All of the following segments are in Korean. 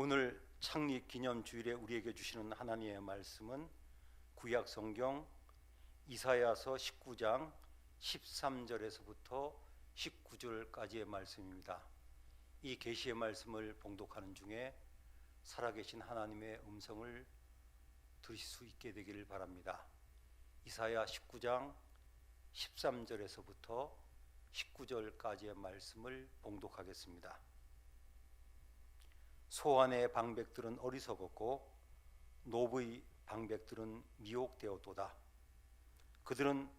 오늘 창립 기념 주일에 우리에게 주시는 하나님의 말씀은 구약 성경 이사야서 19장 13절에서부터 19절까지의 말씀입니다. 이 계시의 말씀을 봉독하는 중에 살아계신 하나님의 음성을 들으실 수 있게 되기를 바랍니다. 이사야 19장 13절에서부터 19절까지의 말씀을 봉독하겠습니다. 소환의 방백들은 어리석었고 노브의 방백들은 미혹되었도다. 그들은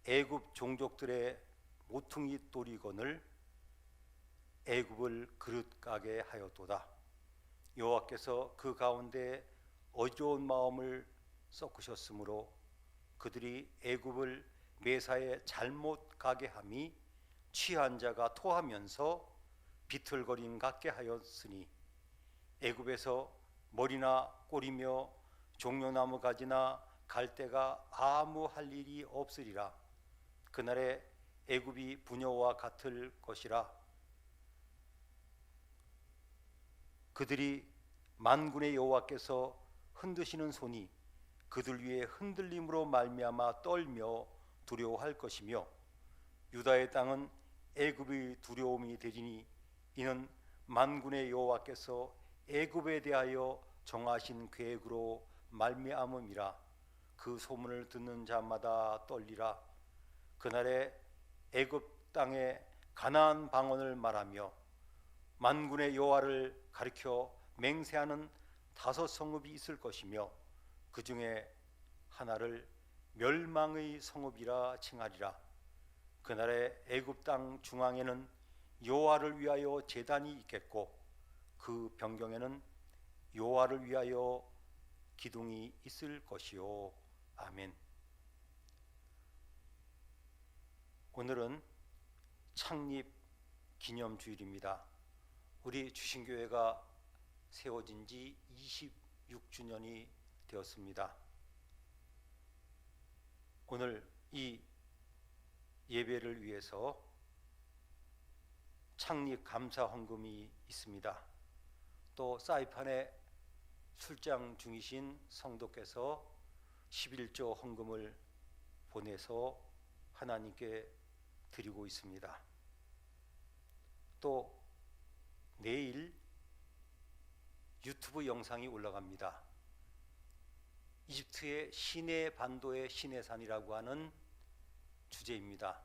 애굽 종족들의 모퉁이 돌이건을 애굽을 그릇가게 하였도다. 여호와께서 그 가운데 어지러운 마음을 섞으셨으므로 그들이 애굽을 매사에 잘못 가게 함이 취한 자가 토하면서 비틀거림 같게 하였으니 애굽에서 머리나 꼬리며 종려나무 가지나 갈대가 아무 할 일이 없으리라. 그날에 애굽이 부녀와 같을 것이라. 그들이 만군의 여호와께서 흔드시는 손이 그들 위에 흔들림으로 말미암아 떨며 두려워할 것이며 유다의 땅은 애굽의 두려움이 되리니 이는 만군의 여호와께서 애굽에 대하여 정하신 계획으로 말미암음이라. 그 소문을 듣는 자마다 떨리라. 그날에 애굽 땅에 가나안 방언을 말하며 만군의 여호와를 가리켜 맹세하는 5 성읍이 있을 것이며 그 중에 하나를 멸망의 성읍이라 칭하리라. 그날에 애굽 땅 중앙에는 여호와를 위하여 제단이 있겠고 그 변경에는 여호와를 위하여 기둥이 있을 것이요. 아멘. 오늘은 창립 기념주일입니다. 우리 주신교회가 세워진 지 26주년이 되었습니다. 오늘 이 예배를 위해서 창립 감사 헌금이 있습니다. 또 사이판에 출장 중이신 성도께서 11조 헌금을 보내서 하나님께 드리고 있습니다. 또 내일 유튜브 영상이 올라갑니다. 이집트의 시내 반도의 시내산이라고 하는 주제입니다.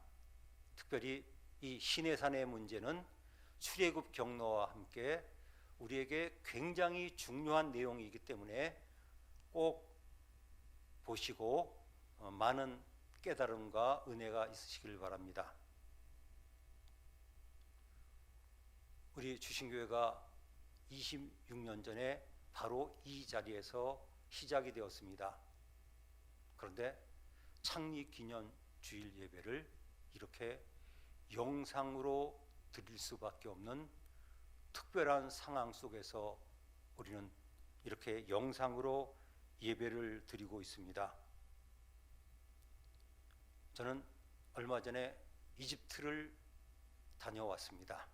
특별히 이 시내산의 문제는 출애굽 경로와 함께 우리에게 굉장히 중요한 내용이기 때문에 꼭 보시고 많은 깨달음과 은혜가 있으시길 바랍니다. 우리 주신교회가 26년 전에 바로 이 자리에서 시작이 되었습니다. 그런데 창립 기념 주일 예배를 이렇게 영상으로 드릴 수밖에 없는 특별한 상황 속에서 우리는 이렇게 영상으로 예배를 드리고 있습니다. 저는 얼마 전에 이집트를 다녀왔습니다.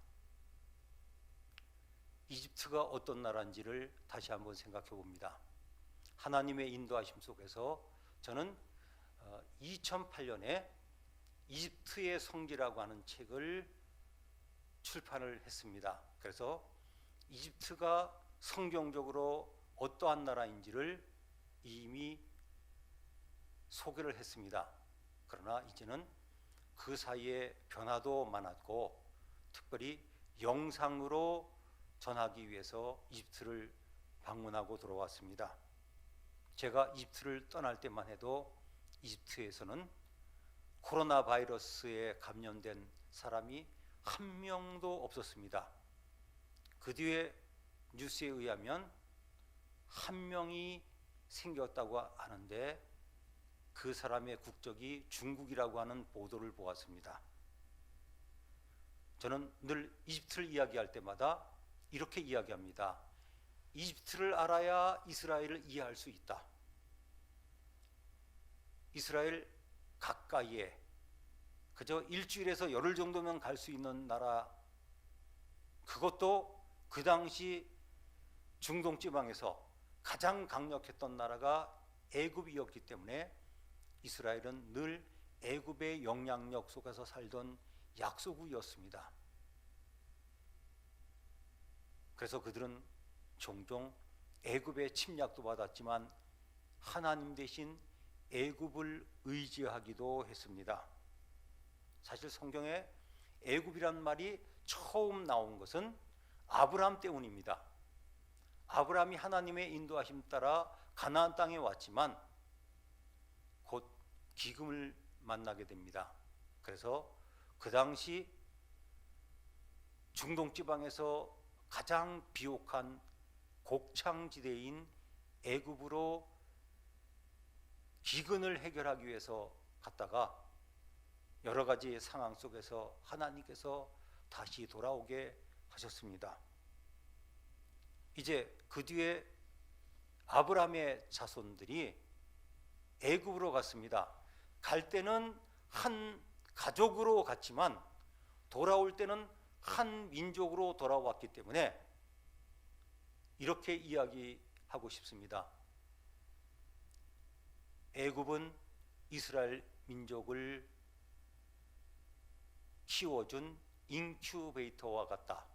이집트가 어떤 나라인지를 다시 한번 생각해 봅니다. 하나님의 인도하심 속에서 저는 2008년에 이집트의 성지라고 하는 책을 출판을 했습니다. 그래서 이집트가 성경적으로 어떠한 나라인지를 이미 소개를 했습니다. 그러나 이제는 그 사이에 변화도 많았고 특별히 영상으로 전하기 위해서 이집트를 방문하고 돌아왔습니다. 제가 이집트를 떠날 때만 해도 이집트에서는 코로나 바이러스에 감염된 사람이 한 명도 없었습니다. 그 뒤에 뉴스에 의하면 한 명이 생겼다고 하는데 그 사람의 국적이 중국이라고 하는 보도를 보았습니다. 저는 늘 이집트를 이야기할 때마다 이렇게 이야기합니다. 이집트를 알아야 이스라엘을 이해할 수 있다. 이스라엘 가까이에 그저 일주일에서 열흘 정도면 갈 수 있는 나라, 그것도 그 당시 중동 지방에서 가장 강력했던 나라가 애굽이었기 때문에 이스라엘은 늘 애굽의 영향력 속에서 살던 약소국이었습니다. 그래서 그들은 종종 애굽의 침략도 받았지만 하나님 대신 애굽을 의지하기도 했습니다. 사실 성경에 애굽이란 말이 처음 나온 것은 아브라함 때문입니다. 아브라함이 하나님의 인도하심 따라 가나안 땅에 왔지만 곧 기근을 만나게 됩니다. 그래서 그 당시 중동 지방에서 가장 비옥한 곡창지대인 애굽으로 기근을 해결하기 위해서 갔다가 여러 가지 상황 속에서 하나님께서 다시 돌아오게 하셨습니다. 이제 그 뒤에 아브라함의 자손들이 애굽으로 갔습니다. 갈 때는 한 가족으로 갔지만 돌아올 때는 한 민족으로 돌아왔기 때문에 이렇게 이야기하고 싶습니다. 애굽은 이스라엘 민족을 키워준 인큐베이터와 같다.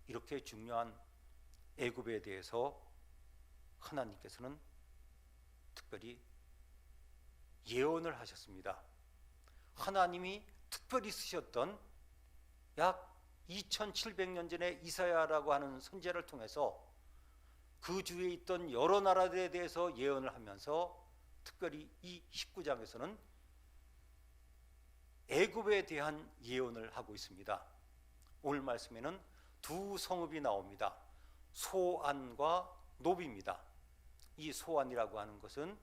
이렇게 중요한 애굽에 대해서 하나님께서는 특별히 예언을 하셨습니다. 하나님이 특별히 쓰셨던 약 2700년 전에 이사야라고 하는 선지자를 통해서 그 주위에 있던 여러 나라들에 대해서 예언을 하면서 특별히 이 19장에서는 애굽에 대한 예언을 하고 있습니다. 오늘 말씀에는 두 성읍이 나옵니다. 소안과 노비입니다. 이 소안이라고 하는 것은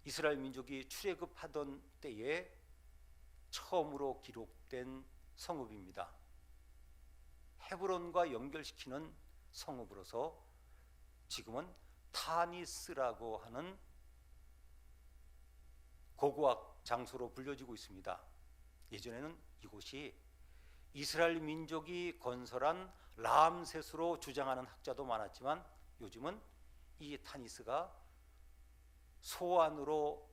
이스라엘 민족이 출애굽하던 때에 처음으로 기록된 성읍입니다. 헤브론과 연결시키는 성읍으로서 지금은 타니스라고 하는 고고학 장소로 불려지고 있습니다. 예전에는 이곳이 이스라엘 민족이 건설한 람셋으로 주장하는 학자도 많았지만 요즘은 이 타니스가 소안으로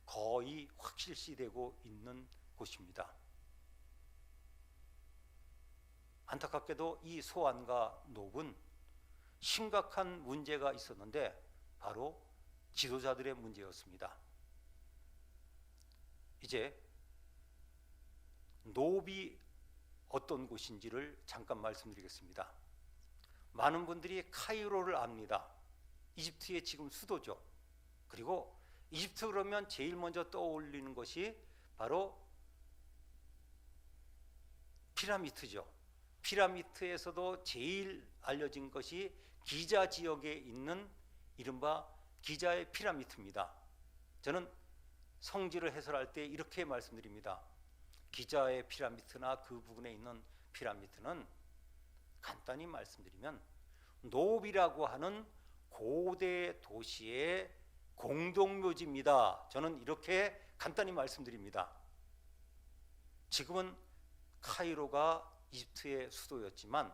거의 확실시되고 있는 곳입니다. 안타깝게도 이 소안과 노브는 심각한 문제가 있었는데 바로 지도자들의 문제였습니다. 이제 노비 어떤 곳인지를 잠깐 말씀드리겠습니다. 많은 분들이 카이로를 압니다. 이집트의 지금 수도죠. 그리고 이집트 그러면 제일 먼저 떠올리는 것이 바로 피라미드죠. 피라미드에서도 제일 알려진 것이 기자 지역에 있는 이른바 기자의 피라미드입니다. 저는 성지를 해설할 때 이렇게 말씀드립니다. 기자의 피라미드나 그 부분에 있는 피라미드는 간단히 말씀드리면 노비라고 하는 고대 도시의 공동묘지입니다. 저는 이렇게 간단히 말씀드립니다. 지금은 카이로가 이집트의 수도였지만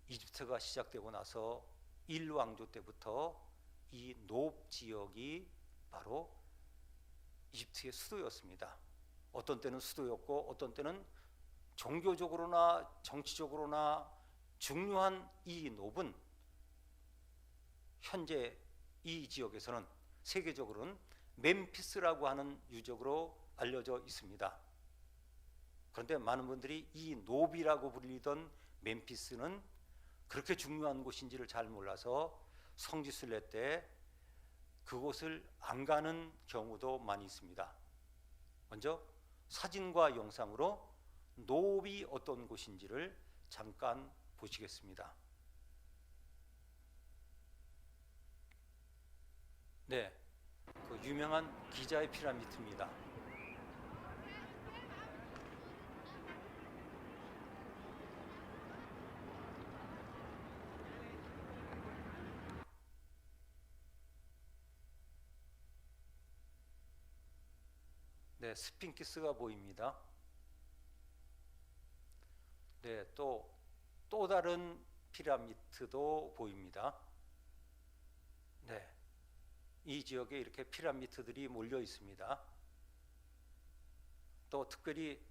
이집트가 시작되고 나서 일왕조 때부터 이 노브 지역이 바로 이집트의 수도였습니다. 어떤 때는 수도였고 어떤 때는 종교적으로나 정치적으로나 중요한 이 노브는 현재 이 지역에서는 세계적으로는 멤피스라고 하는 유적으로 알려져 있습니다. 그런데 많은 분들이 이 노비라고 불리던 멤피스는 그렇게 중요한 곳인지를 잘 몰라서 성지순례 때 그곳을 안 가는 경우도 많이 있습니다. 먼저 사진과 영상으로 노비 어떤 곳인지를 잠깐 보시겠습니다. 네, 그 유명한 기자의 피라미드입니다. 네, 스핑크스가 보입니다. 네, 또 다른 피라미드도 보입니다. 네, 이 지역에 이렇게 피라미드들이 몰려 있습니다. 또 특별히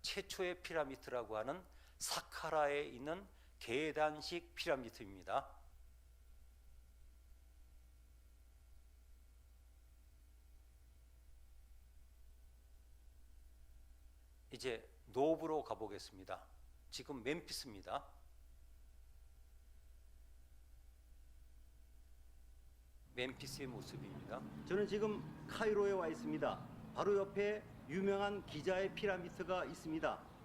최초의 피라미드라고 하는 사카라에 있는 계단식 피라미드입니다. 이제 노브로 가보겠습니다. 지금 멤피스입니다. 멤피스의 모습입니다. 저는 지금 카이로에 와 있습니다. 바로 옆에 유명한 기자의 피라미드가 있습니다.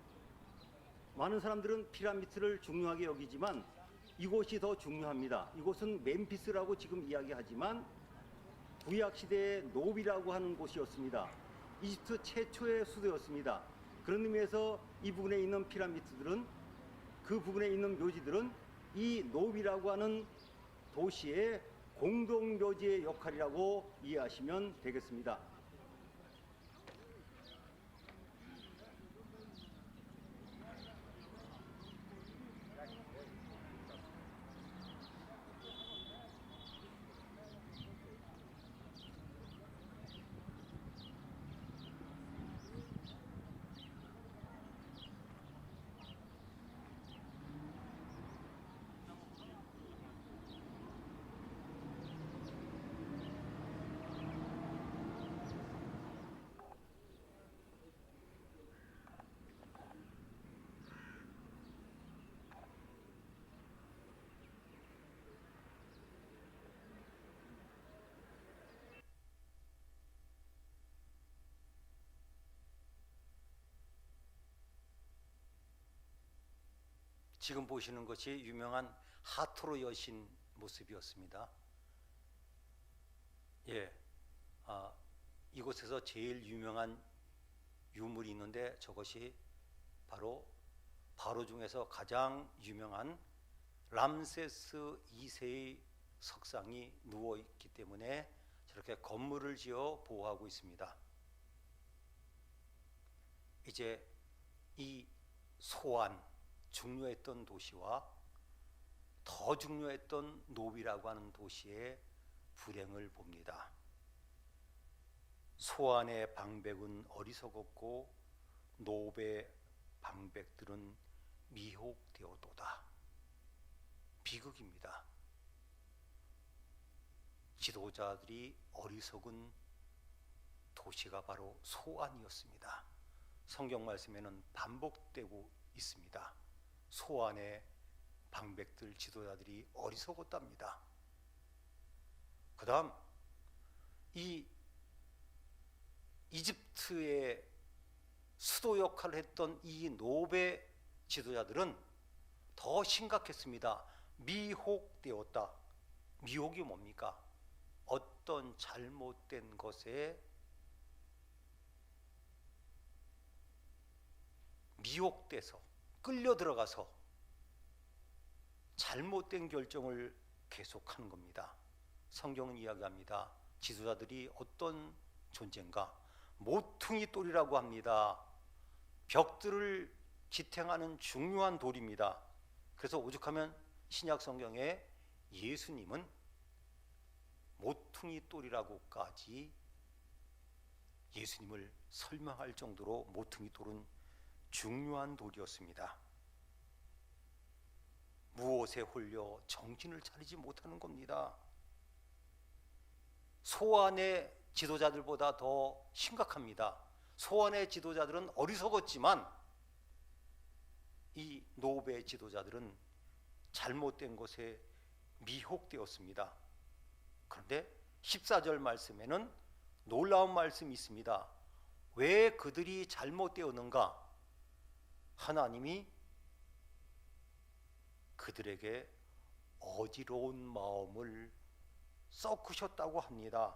많은 사람들은 피라미드를 중요하게 여기지만 이곳이 더 중요합니다. 이곳은 멤피스라고 지금 이야기하지만 구약 시대의 노비라고 하는 곳이었습니다. 이집트 최초의 수도였습니다. 그런 의미에서 이 부분에 있는 피라미드들은, 그 부분에 있는 묘지들은 이 노비라고 하는 도시의 공동묘지의 역할이라고 이해하시면 되겠습니다. 지금 보시는 것이 유명한 하토르 여신 모습이었습니다. 예, 이곳에서 제일 유명한 유물이 있는데 저것이 바로 바로 중에서 가장 유명한 람세스 2세의 석상이 누워 있기 때문에 저렇게 건물을 지어 보호하고 있습니다. 이제 이 소안, 중요했던 도시와 더 중요했던 노비라고 하는 도시의 불행을 봅니다. 소안의 방백은 어리석었고 노베의 방백들은 미혹되었도다. 비극입니다. 지도자들이 어리석은 도시가 바로 소안이었습니다. 성경 말씀에는 반복되고 있습니다. 소안의 방백들, 지도자들이 어리석었답니다. 그 다음 이 이집트의 수도 역할을 했던 이 노베 지도자들은 더 심각했습니다. 미혹되었다. 미혹이 뭡니까? 어떤 잘못된 것에 미혹돼서 끌려 들어가서 잘못된 결정을 계속하는 겁니다. 성경은 이야기합니다. 지도자들이 어떤 존재인가? 모퉁이 돌이라고 합니다. 벽들을 지탱하는 중요한 돌입니다. 그래서 오죽하면 신약 성경에 예수님은 모퉁이 돌이라고까지 예수님을 설명할 정도로 모퉁이 돌은 중요한 돌이었습니다. 무엇에 홀려 정신을 차리지 못하는 겁니다. 소안의 지도자들보다 더 심각합니다. 소안의 지도자들은 어리석었지만 이 노베 지도자들은 잘못된 것에 미혹되었습니다. 그런데 14절 말씀에는 놀라운 말씀이 있습니다. 왜 그들이 잘못되었는가? 하나님이 그들에게 어지러운 마음을 섞으셨다고 합니다.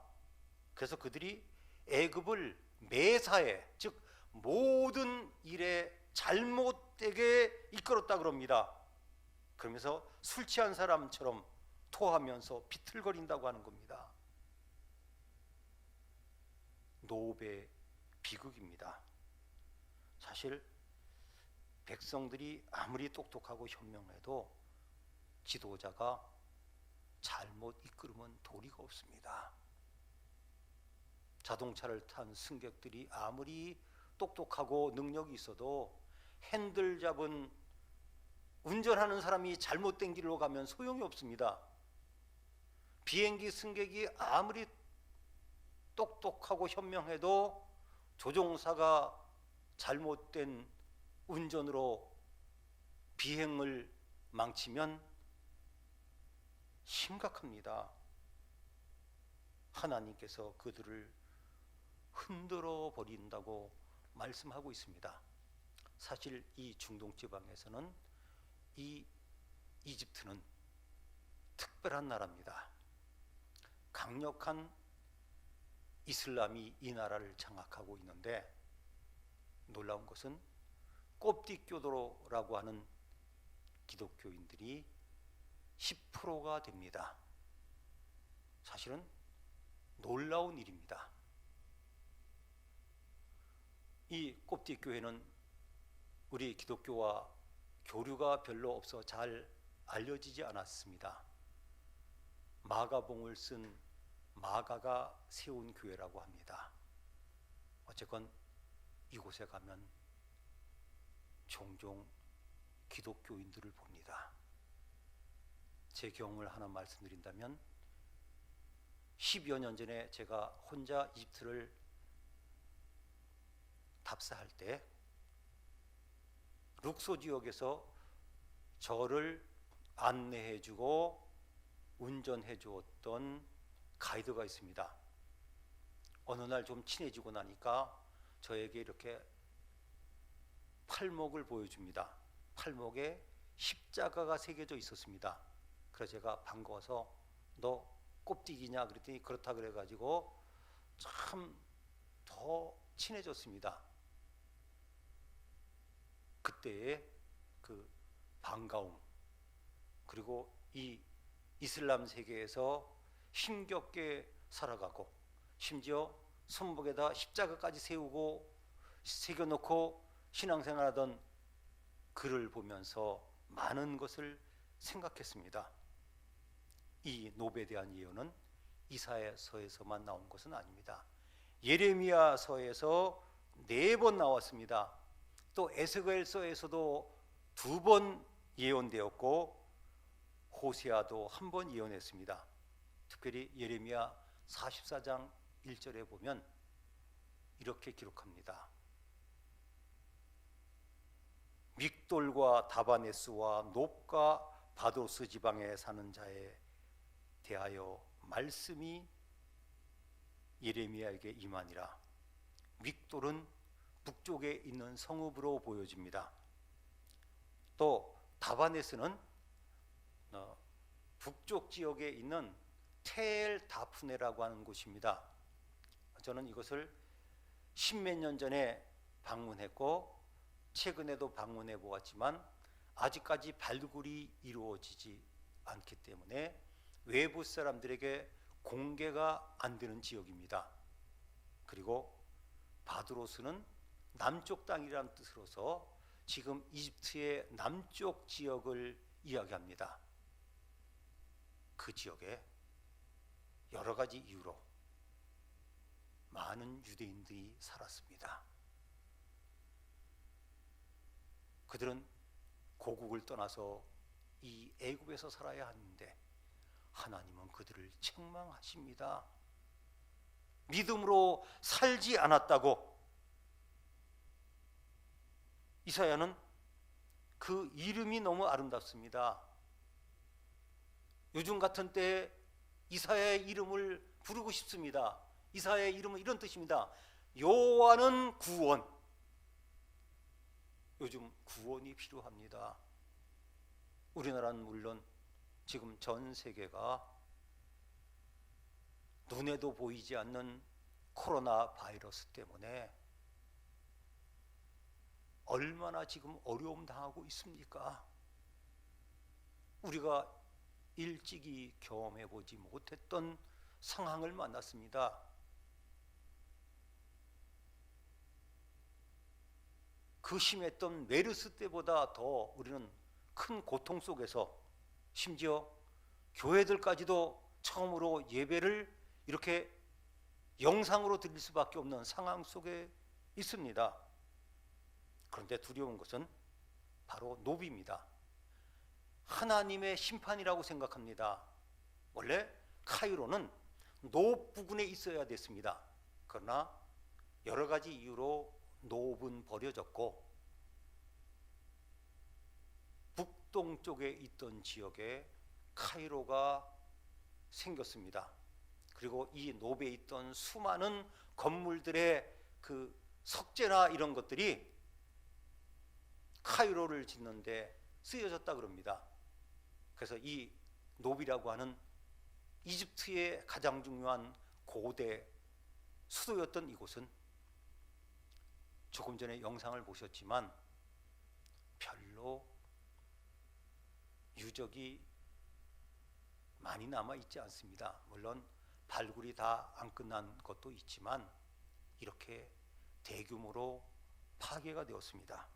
그래서 그들이 애굽을 매사에, 즉 모든 일에 잘못되게 이끌었다 그럽니다. 그러면서 술 취한 사람처럼 토하면서 비틀거린다고 하는 겁니다. 노베 비극입니다. 사실 백성들이 아무리 똑똑하고 현명해도 지도자가 잘못 이끌으면 도리가 없습니다. 자동차를 탄 승객들이 아무리 똑똑하고 능력이 있어도 핸들 잡은 운전하는 사람이 잘못된 길로 가면 소용이 없습니다. 비행기 승객이 아무리 똑똑하고 현명해도 조종사가 잘못된 운전으로 비행을 망치면 심각합니다. 하나님께서 그들을 흔들어 버린다고 말씀하고 있습니다. 사실 이 중동 지방에서는 이 이집트는 특별한 나라입니다. 강력한 이슬람이 이 나라를 장악하고 있는데 놀라운 것은 koptik교도라고 하는 기독교인들이 10%가 됩니다. 사실은 놀라운 일입니다. 이 koptik교회는 우리 기독교와 교류가 별로 없어 잘 알려지지 않았습니다. 마가봉을 쓴 마가가 세운 교회라고 합니다. 어쨌건 이곳에 가면 종종 기독교인들을 봅니다. 제 경험을 하나 말씀드린다면 10여 년 전에 제가 혼자 이집트를 답사할 때 룩소 지역에서 저를 안내해 주고 운전해 주었던 가이드가 있습니다. 어느 날 좀 친해지고 나니까 저에게 이렇게 팔목을 보여줍니다. 팔목에 십자가가 새겨져 있었습니다. 그래서 제가 반가워서 너 꼽디기냐 그랬더니 그렇다 그래가지고 참 더 친해졌습니다. 그때의 그 반가움, 그리고 이 이슬람 세계에서 힘겹게 살아가고 심지어 손목에다 십자가까지 세우고 새겨놓고 신앙생활하던 그를 보면서 많은 것을 생각했습니다. 이 노베에 대한 예언은 이사야서에서만 나온 것은 아닙니다. 예레미야서에서 4번 나왔습니다. 또 에스겔서에서도 2번 예언되었고 호세아도 1번 예언했습니다. 특별히 예레미야 44장 1절에 보면 이렇게 기록합니다. 믹돌과 다바네스와 놉과 바도스 지방에 사는 자에 대하여 말씀이 예레미야에게 임하니라. 믹돌은 북쪽에 있는 성읍으로 보여집니다. 또 다바네스는 북쪽 지역에 있는 텔 다프네라고 하는 곳입니다. 저는 이것을 10몇 년 전에 방문했고 최근에도 방문해 보았지만 아직까지 발굴이 이루어지지 않기 때문에 외부 사람들에게 공개가 안 되는 지역입니다. 그리고 바드로스는 남쪽 땅이라는 뜻으로서 지금 이집트의 남쪽 지역을 이야기합니다. 그 지역에 여러 가지 이유로 많은 유대인들이 살았습니다. 그들은 고국을 떠나서 이 애굽에서 살아야 하는데 하나님은 그들을 책망하십니다. 믿음으로 살지 않았다고. 이사야는 그 이름이 너무 아름답습니다. 요즘 같은 때에 이사야의 이름을 부르고 싶습니다. 이사야의 이름은 이런 뜻입니다. 여호와는 구원. 요즘 구원이 필요합니다. 우리나라는 물론 지금 전 세계가 눈에도 보이지 않는 코로나 바이러스 때문에 얼마나 지금 어려움 당하고 있습니까? 우리가 일찍이 경험해 보지 못했던 상황을 만났습니다. 그 심했던 메르스 때보다 더 우리는 큰 고통 속에서 심지어 교회들까지도 처음으로 예배를 이렇게 영상으로 드릴 수밖에 없는 상황 속에 있습니다. 그런데 두려운 것은 바로 노비입니다. 하나님의 심판이라고 생각합니다. 원래 카이로는 노 부근에 있어야 됐습니다. 그러나 여러 가지 이유로 노은 버려졌고 북동쪽에 있던 지역에 카이로가 생겼습니다. 그리고 이 노베에 있던 수많은 건물들의 그 석재나 이런 것들이 카이로를 짓는데 쓰여졌다 그럽니다. 그래서 이 노비라고 하는 이집트의 가장 중요한 고대 수도였던 이곳은 조금 전에 영상을 보셨지만 별로 유적이 많이 남아 있지 않습니다. 물론 발굴이 다 안 끝난 것도 있지만 이렇게 대규모로 파괴가 되었습니다.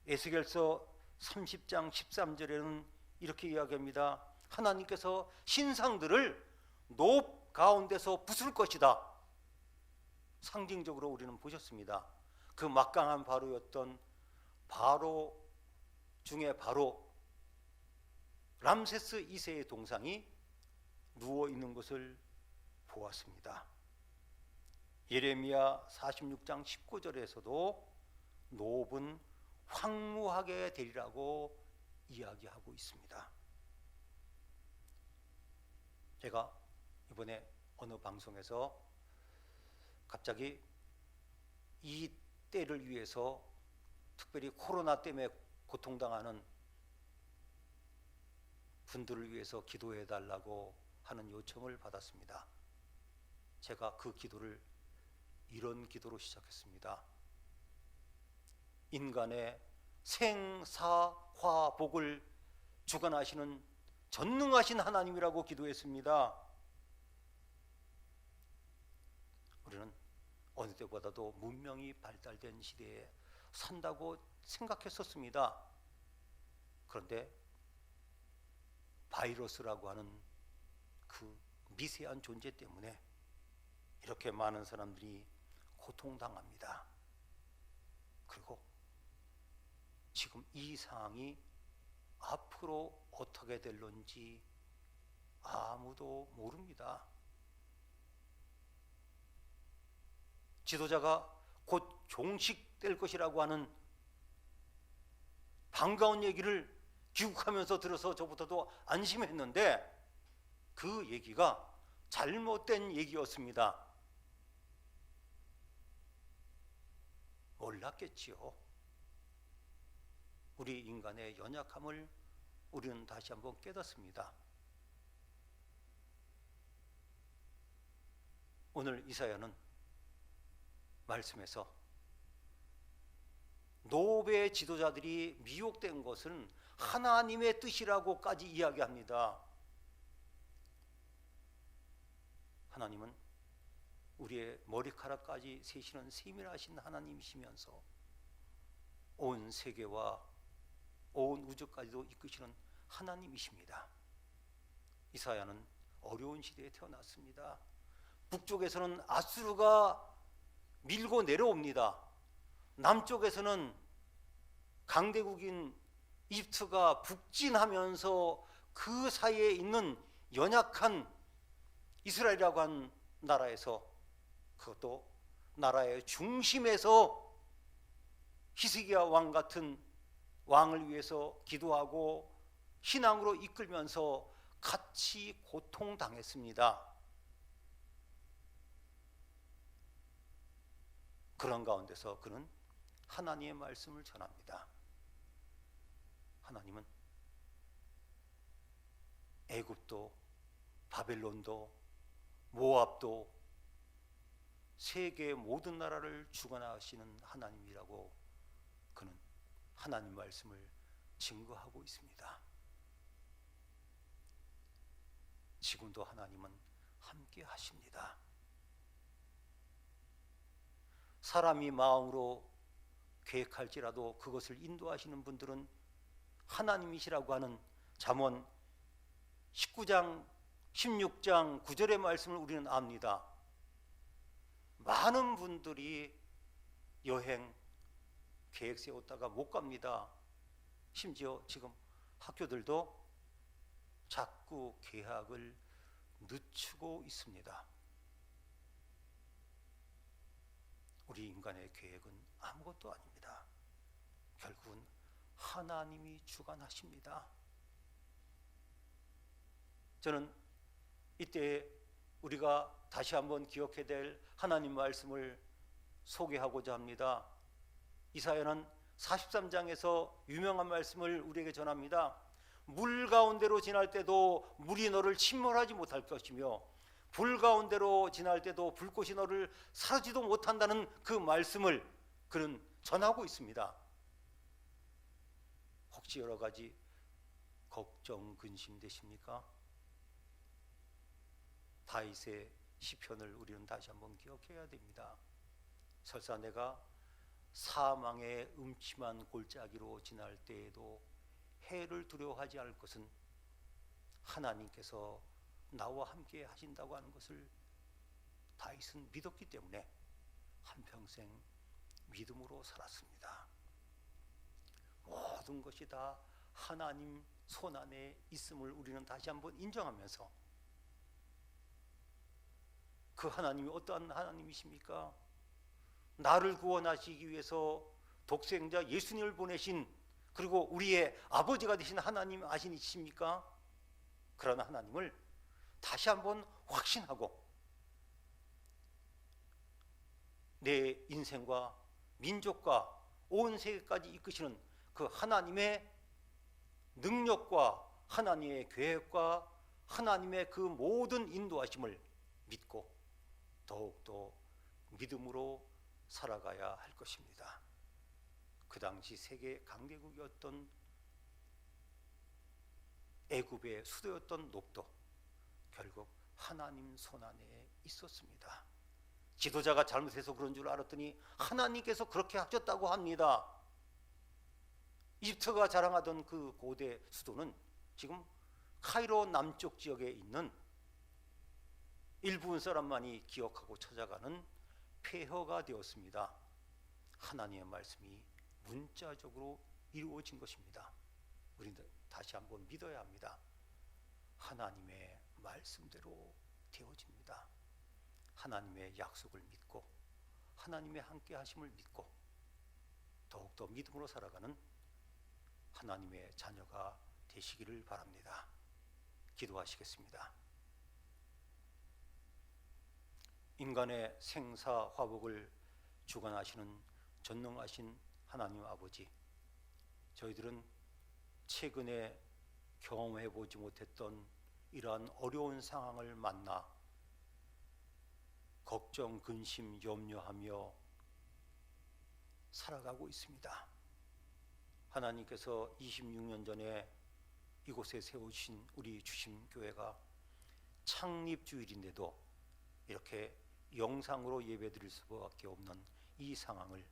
에스겔서 30장 13절에는 이렇게 이야기합니다. 하나님께서 신상들을 높 가운데서 부술 것이다. 상징적으로 우리는 보셨습니다. 그 막강한 바로였던 바로 중에 바로 람세스 2세의 동상이 누워 있는 것을 보았습니다. 예레미야 46장 19절에서도 노브는 황무하게 되리라고 이야기하고 있습니다. 제가 이번에 어느 방송에서 갑자기 이 때를 위해서 특별히 코로나 때문에 고통당하는 분들을 위해서 기도해 달라고 하는 요청을 받았습니다. 제가 그 기도를 이런 기도로 시작했습니다. 인간의 생사화복을 주관하시는 전능하신 하나님이라고 기도했습니다. 우리는 어느 때보다도 문명이 발달된 시대에 산다고 생각했었습니다. 그런데 바이러스라고 하는 그 미세한 존재 때문에 이렇게 많은 사람들이 고통당합니다. 그리고 지금 이 상황이 앞으로 어떻게 될런지 아무도 모릅니다. 지도자가 곧 종식될 것이라고 하는 반가운 얘기를 귀국하면서 들어서 저부터도 안심했는데 그 얘기가 잘못된 얘기였습니다. 몰랐겠지요. 우리 인간의 연약함을 우리는 다시 한번 깨닫습니다. 오늘 이사야는 말씀에서 노베 지도자들이 미혹된 것은 하나님의 뜻이라고까지 이야기합니다. 하나님은 우리의 머리카락까지 세시는 세밀하신 하나님이시면서 온 세계와 온 우주까지도 이끄시는 하나님이십니다. 이사야는 어려운 시대에 태어났습니다. 북쪽에서는 아수르가 밀고 내려옵니다. 남쪽에서는 강대국인 이집트가 북진하면서 그 사이에 있는 연약한 이스라엘이라고 한 나라에서, 그것도 나라의 중심에서 히스기야 왕 같은 왕을 위해서 기도하고 신앙으로 이끌면서 같이 고통당했습니다. 그런 가운데서 그는 하나님의 말씀을 전합니다. 하나님은 애굽도 바벨론도 모압도 세계의 모든 나라를 주관하시는 하나님이라고 그는 하나님 말씀을 증거하고 있습니다. 지금도 하나님은 함께 하십니다. 사람이 마음으로 계획할지라도 그것을 인도하시는 분들은 하나님이시라고 하는 잠언 19장 16장 9절의 말씀을 우리는 압니다. 많은 분들이 여행 계획 세웠다가 못 갑니다. 심지어 지금 학교들도 자꾸 개학을 늦추고 있습니다. 우리 인간의 계획은 아무것도 아닙니다. 결국은 하나님이 주관하십니다. 저는 이때 우리가 다시 한번 기억해야 될 하나님 말씀을 소개하고자 합니다. 이사야는 43장에서 유명한 말씀을 우리에게 전합니다. 물 가운데로 지날 때도 물이 너를 침몰하지 못할 것이며 불 가운데로 지날 때도 불꽃이 너를 사르지도 못한다는 그 말씀을 그는 전하고 있습니다. 혹시 여러 가지 걱정, 근심 되십니까? 다윗의 시편을 우리는 다시 한번 기억해야 됩니다. 설사 내가 사망의 음침한 골짜기로 지날 때에도 해를 두려워하지 않을 것은 하나님께서 나와 함께 하신다고 하는 것을 다윗은 믿었기 때문에 한평생 믿음으로 살았습니다. 모든 것이 다 하나님 손 안에 있음을 우리는 다시 한번 인정하면서 그 하나님이 어떠한 하나님이십니까? 나를 구원하시기 위해서 독생자 예수님을 보내신, 그리고 우리의 아버지가 되신 하나님 아시십니까? 그런 하나님을 다시 한번 확신하고 내 인생과 민족과 온 세계까지 이끄시는 그 하나님의 능력과 하나님의 계획과 하나님의 그 모든 인도하심을 믿고 더욱더 믿음으로 살아가야 할 것입니다. 그 당시 세계 강대국이었던 애굽의 수도였던 녹도 결국 하나님 손 안에 있었습니다. 지도자가 잘못해서 그런 줄 알았더니 하나님께서 그렇게 하셨다고 합니다. 이집트가 자랑하던 그 고대 수도는 지금 카이로 남쪽 지역에 있는 일부 사람만이 기억하고 찾아가는 폐허가 되었습니다. 하나님의 말씀이 문자적으로 이루어진 것입니다. 우리는 다시 한번 믿어야 합니다. 하나님의 말씀대로 되어집니다. 하나님의 약속을 믿고 하나님의 함께 하심을 믿고 더욱더 믿음으로 살아가는 하나님의 자녀가 되시기를 바랍니다. 기도하시겠습니다. 인간의 생사화복을 주관하시는 전능하신 하나님 아버지, 저희들은 최근에 경험해 보지 못했던 이러한 어려운 상황을 만나 걱정, 근심, 염려하며 살아가고 있습니다. 하나님께서 26년 전에 이곳에 세우신 우리 주심교회가 창립주일인데도 이렇게 영상으로 예배드릴 수밖에 없는 이 상황을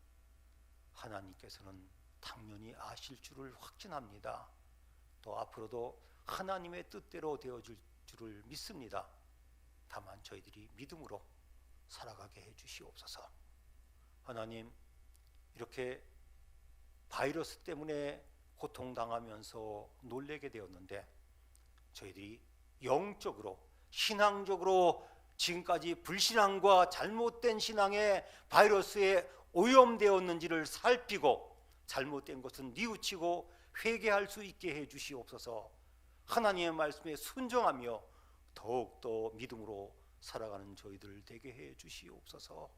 하나님께서는 당연히 아실 줄을 확신합니다. 또 앞으로도 하나님의 뜻대로 되어줄 줄을 믿습니다. 다만 저희들이 믿음으로 살아가게 해주시옵소서. 하나님, 이렇게 바이러스 때문에 고통당하면서 놀래게 되었는데 저희들이 영적으로, 신앙적으로 지금까지 불신앙과 잘못된 신앙에 바이러스에 오염되었는지를 살피고 잘못된 것은 뉘우치고 회개할 수 있게 해주시옵소서. 하나님의 말씀에 순종하며 더욱더 믿음으로 살아가는 저희들 되게 해주시옵소서.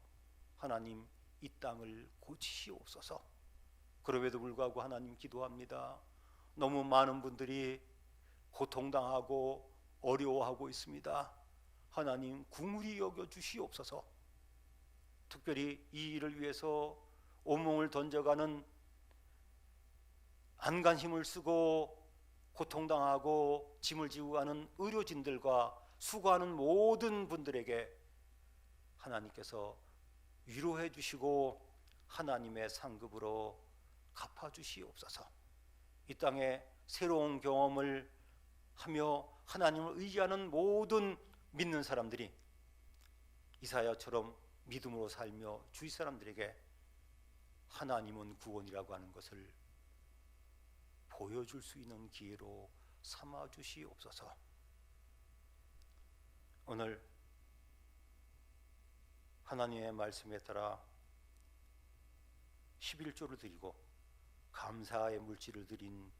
하나님, 이 땅을 고치시옵소서. 그럼에도 불구하고 하나님 기도합니다. 너무 많은 분들이 고통당하고 어려워하고 있습니다. 하나님 긍휼히 여겨 주시옵소서. 특별히 이 일을 위해서 온몸을 던져가는 안간힘을 쓰고 고통당하고 짐을 지고 가는 의료진들과 수고하는 모든 분들에게 하나님께서 위로해 주시고 하나님의 상급으로 갚아 주시옵소서. 이 땅에 새로운 경험을 하며 하나님을 의지하는 모든 믿는 사람들이 이사야처럼 믿음으로 살며 주위 사람들에게 하나님은 구원이라고 하는 것을 보여줄 수 있는 기회로 삼아 주시옵소서. 오늘 하나님의 말씀에 따라 11조를 드리고 감사의 물질을 드린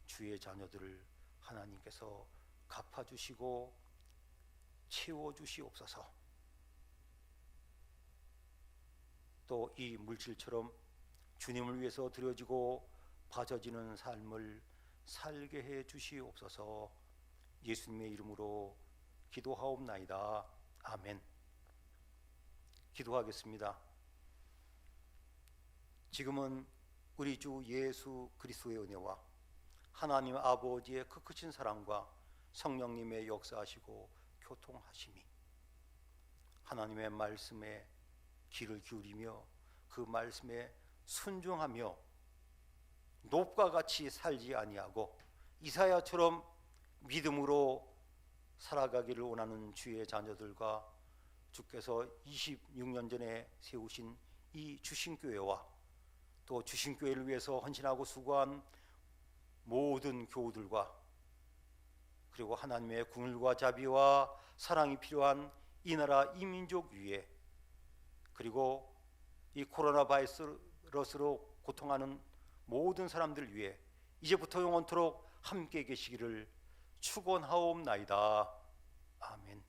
주의 자녀들을 하나님께서 갚아주시고 채워주시옵소서. 또 이 물질처럼 주님을 위해서 드려지고 바쳐지는 삶을 살게 해 주시옵소서. 예수님의 이름으로 기도하옵나이다. 아멘. 기도하겠습니다. 지금은 우리 주 예수 그리스도의 은혜와 하나님 아버지의 그 크신 사랑과 성령님의 역사하시고 교통하심이 하나님의 말씀에 귀를 기울이며 그 말씀에 순종하며 욥과 같이 살지 아니하고 이사야처럼 믿음으로 살아가기를 원하는 주의 자녀들과 주께서 26년 전에 세우신 이 주신교회와 또 주신교회를 위해서 헌신하고 수고한 모든 교우들과 그리고 하나님의 궁율과 자비와 사랑이 필요한 이 나라 이 민족 위에 그리고 이 코로나 바이러스로 고통하는 모든 사람들 위해 이제부터 영원토록 함께 계시기를 축원하옵나이다. 아멘.